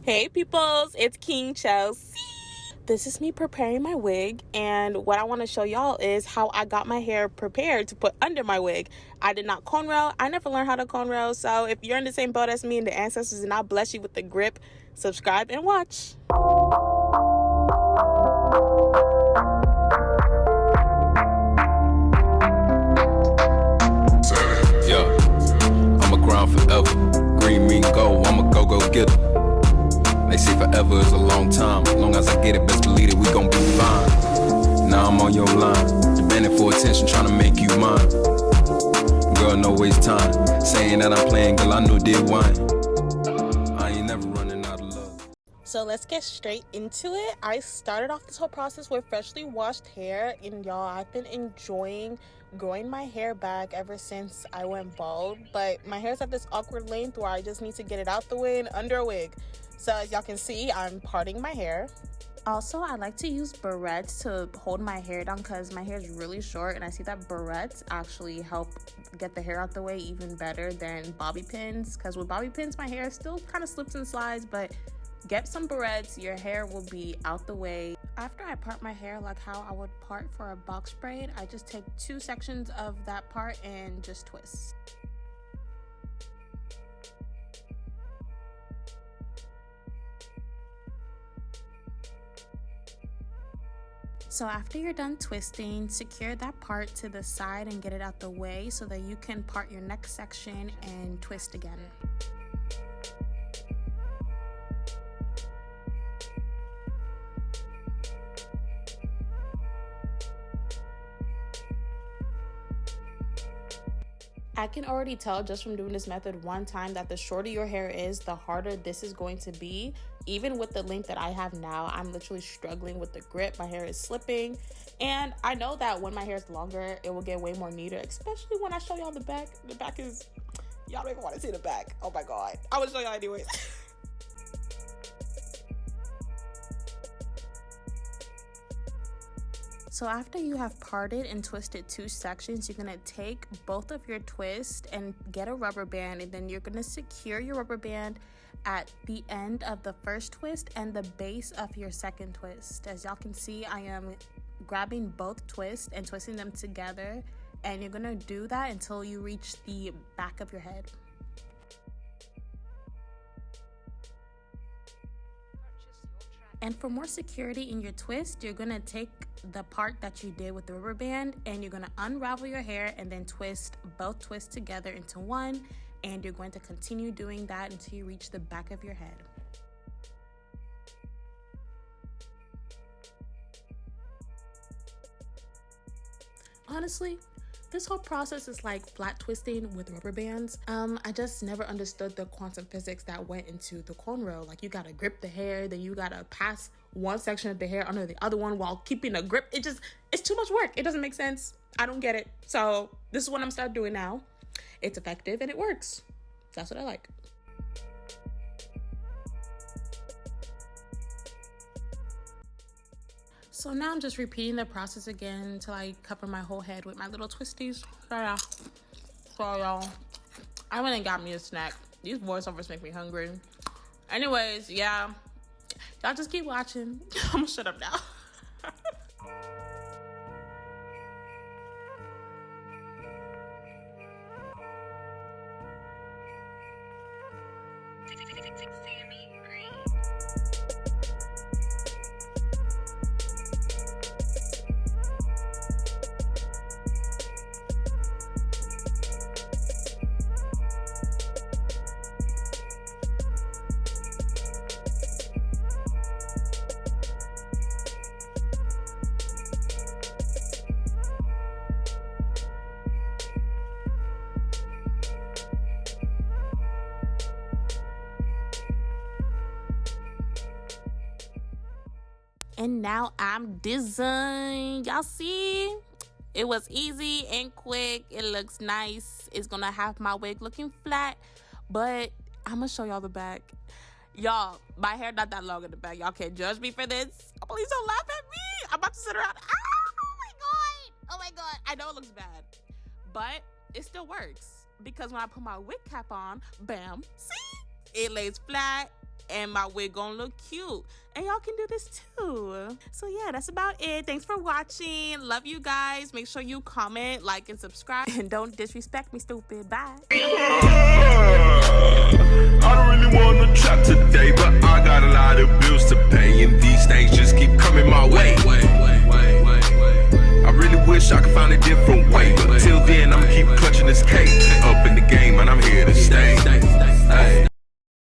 Hey peoples, it's KingChelsz. This is me preparing my wig, and what I want to show y'all is how I got my hair prepared to put under my wig. I did not cornrow. I never learned how to cornrow, so if you're in the same boat as me and the ancestors and I bless you with the grip, subscribe and watch. Yeah, I'ma grind forever. Green mean gold, I'ma go get it. They say forever is a long time. As long as I get it, best believe it, we gon' be fine. Now I'm on your line, demanding for attention, trying to make you mine. Girl, no waste time, saying that I'm playing, girl, I know did wine. I ain't never running out of love. So let's get straight into it. I started off this whole process with freshly washed hair, and y'all, I've been enjoying growing my hair back ever since I went bald, but my hair's at this awkward length where I just need to get it out the way and under a wig. So as y'all can see, I'm parting my hair. Also, I like to use barrettes to hold my hair down because my hair is really short, and I see that barrettes actually help get the hair out the way even better than bobby pins, because with bobby pins my hair still kind of slips and slides, but get some barrettes, your hair will be out the way. After I part my hair like how I would part for a box braid, I just take 2 sections of that part and just twist. So after you're done twisting, secure that part to the side and get it out the way so that you can part your next section and twist again. I can already tell just from doing this method one time that the shorter your hair is, the harder this is going to be. Even with the length that I have now, I'm literally struggling with the grip. My hair is slipping, and I know that when my hair is longer, it will get way more neater, especially when I show y'all the back. The back is, y'all don't even want to see the back. Oh my God. I will show y'all anyways. So after you have parted and twisted 2 sections, you're gonna take both of your twists and get a rubber band, and then you're gonna secure your rubber band at the end of the first twist and the base of your second twist. As y'all can see, I am grabbing both twists and twisting them together, and you're gonna do that until you reach the back of your head. And for more security in your twist, you're gonna take the part that you did with the rubber band and you're gonna unravel your hair and then twist both twists together into one, and you're going to continue doing that until you reach the back of your head. Honestly, this whole process is like flat twisting with rubber bands. I just never understood the quantum physics that went into the cornrow. Like, you gotta grip the hair, then you gotta pass one section of the hair under the other one while keeping a grip. It's too much work. It doesn't make sense. I don't get it. So this is what I'm starting doing now. It's effective and it works. That's what I like. So now I'm just repeating the process again until I cover my whole head with my little twisties. So y'all, I went and got me a snack. These voiceovers make me hungry. Anyways, yeah, y'all just keep watching. I'm gonna shut up now. And now I'm done. Y'all see? It was easy and quick. It looks nice. It's gonna have my wig looking flat, but I'm gonna show y'all the back. Y'all, my hair not that long in the back. Y'all can't judge me for this. Please don't laugh at me. I'm about to sit around. Oh my God. Oh my God. I know it looks bad, but it still works because when I put my wig cap on, bam, see? It lays flat. and my wig gonna look cute. And y'all can do this too. So yeah, that's about it. Thanks for watching. Love you guys. Make sure you comment, like, and subscribe. And don't disrespect me, stupid. Bye. I don't really want to chat today, but I got a lot of bills to pay, and these things just keep coming my way. I really wish I could find a different way, but till then, I'm keep clutching this cake. Up in the game, and I'm here to stay.